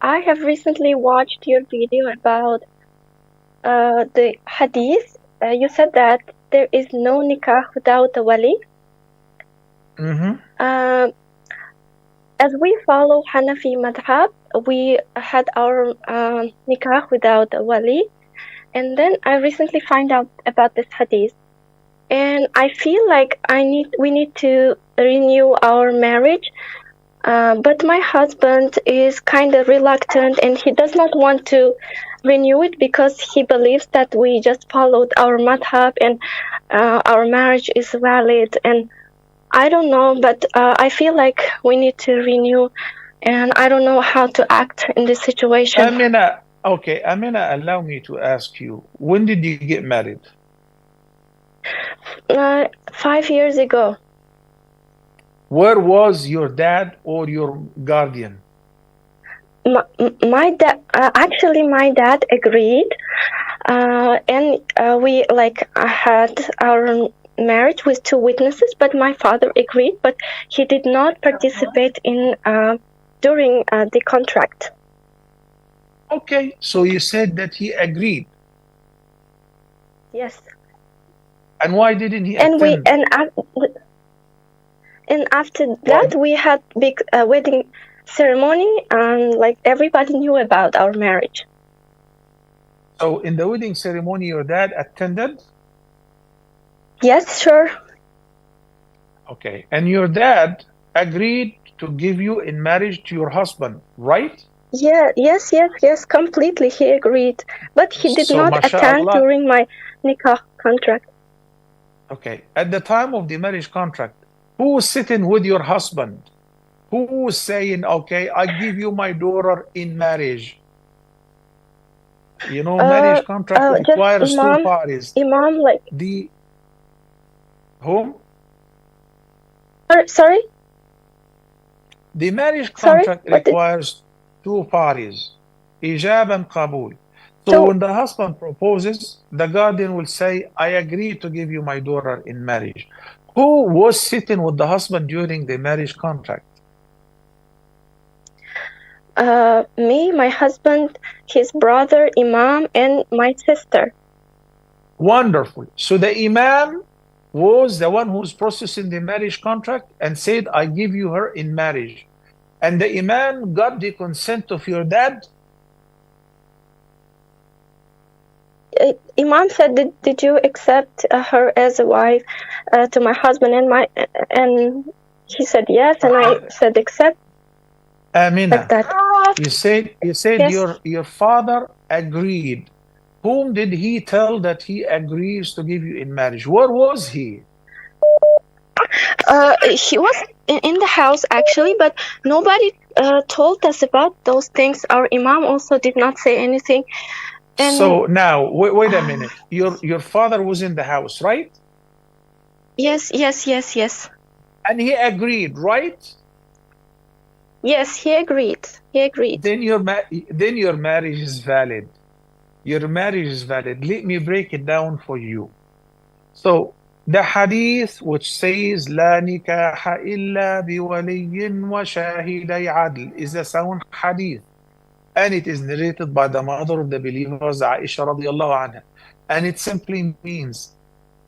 I have recently watched your video about the hadith. You said that there is no nikah without a wali. As we follow Hanafi madhab, we had our nikah without a wali. And then I recently find out about this hadith. And I feel like we need to renew our marriage. But my husband is kind of reluctant and he does not want to renew it because he believes that we just followed our madhab and our marriage is valid. And I don't know, but I feel like we need to renew, and I don't know how to act in this situation. Amina, okay, Amina, allow me to ask you, when did you get married? 5 years ago. Where was your dad or your guardian? My dad, actually, my dad agreed, and we had our marriage with 2 witnesses, but my father agreed, but he did not participate in during the contract. Okay, so you said that he agreed. Yes. And why didn't he attend? And after that, we had big wedding ceremony, and like everybody knew about our marriage. So in the wedding ceremony, your dad attended? Yes, sure. Okay, and your dad agreed to give you in marriage to your husband, right? Yeah, yes, completely. He agreed, but he did not attend during my nikah contract. Okay, at the time of the marriage contract, who was sitting with your husband? Who was saying, okay, I give you my daughter in marriage? You know, marriage contract requires 2 parties. Imam, like... Whom? Sorry? The marriage contract requires 2 parties. Ijab and Qabul. So when the husband proposes, the guardian will say, I agree to give you my daughter in marriage. Who was sitting with the husband during the marriage contract? Me, my husband, his brother, Imam, and my sister. Wonderful. So the Imam was the one who's processing the marriage contract and said, I give you her in marriage. And the Imam got the consent of your dad? Imam said, did you accept her as a wife to my husband? And he said yes, and I said accept. Amina, like that. You said yes. your father agreed. Whom did he tell that he agrees to give you in marriage? Where was he? He was in the house actually, but nobody told us about those things. Our Imam also did not say anything. And so now, wait a minute. Your father was in the house, right? Yes. And he agreed, right? Yes, he agreed. Then your marriage is valid. Your marriage is valid. Let me break it down for you. So the hadith which says لا نكاح إلا بولي وشاهدي عدل is a sound hadith. And it is narrated by the mother of the believers, Aisha radiallahu anha. And it simply means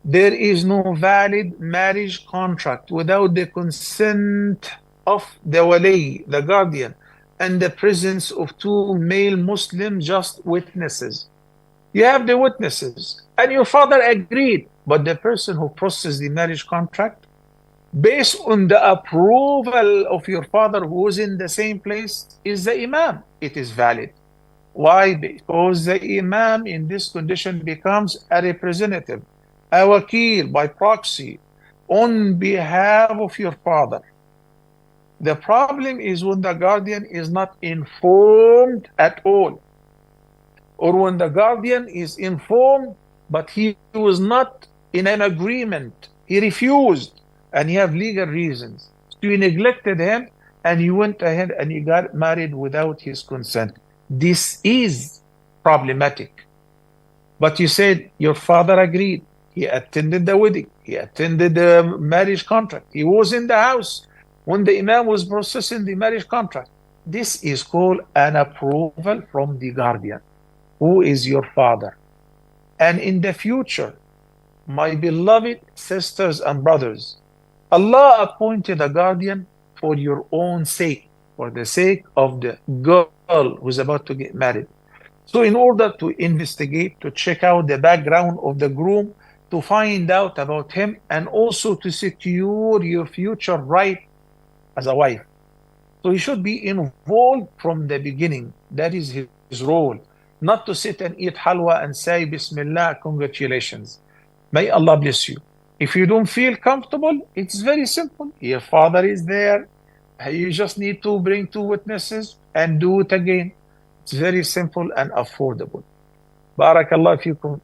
there is no valid marriage contract without the consent of the wali, the guardian, and the presence of 2 male Muslim just witnesses. You have the witnesses, and your father agreed, but the person who processed the marriage contract, based on the approval of your father who was in the same place, is the Imam. It is valid. Why? Because the Imam in this condition becomes a representative, a wakil by proxy, on behalf of your father. The problem is when the guardian is not informed at all, or when the guardian is informed, but he was not in an agreement. He refused, and he have legal reasons. So you neglected him, and you went ahead and you got married without his consent. This is problematic. But you said your father agreed. He attended the wedding. He attended the marriage contract. He was in the house when the Imam was processing the marriage contract. This is called an approval from the guardian, who is your father. And in the future, my beloved sisters and brothers, Allah appointed a guardian for your own sake, for the sake of the girl who's about to get married. So, in order to investigate, to check out the background of the groom, to find out about him, and also to secure your future right as a wife. So, he should be involved from the beginning. That is his role. Not to sit and eat halwa and say, Bismillah, congratulations. May Allah bless you. If you don't feel comfortable, it's very simple. Your father is there. You just need to bring 2 witnesses and do it again. It's very simple and affordable. Barakallah fikum.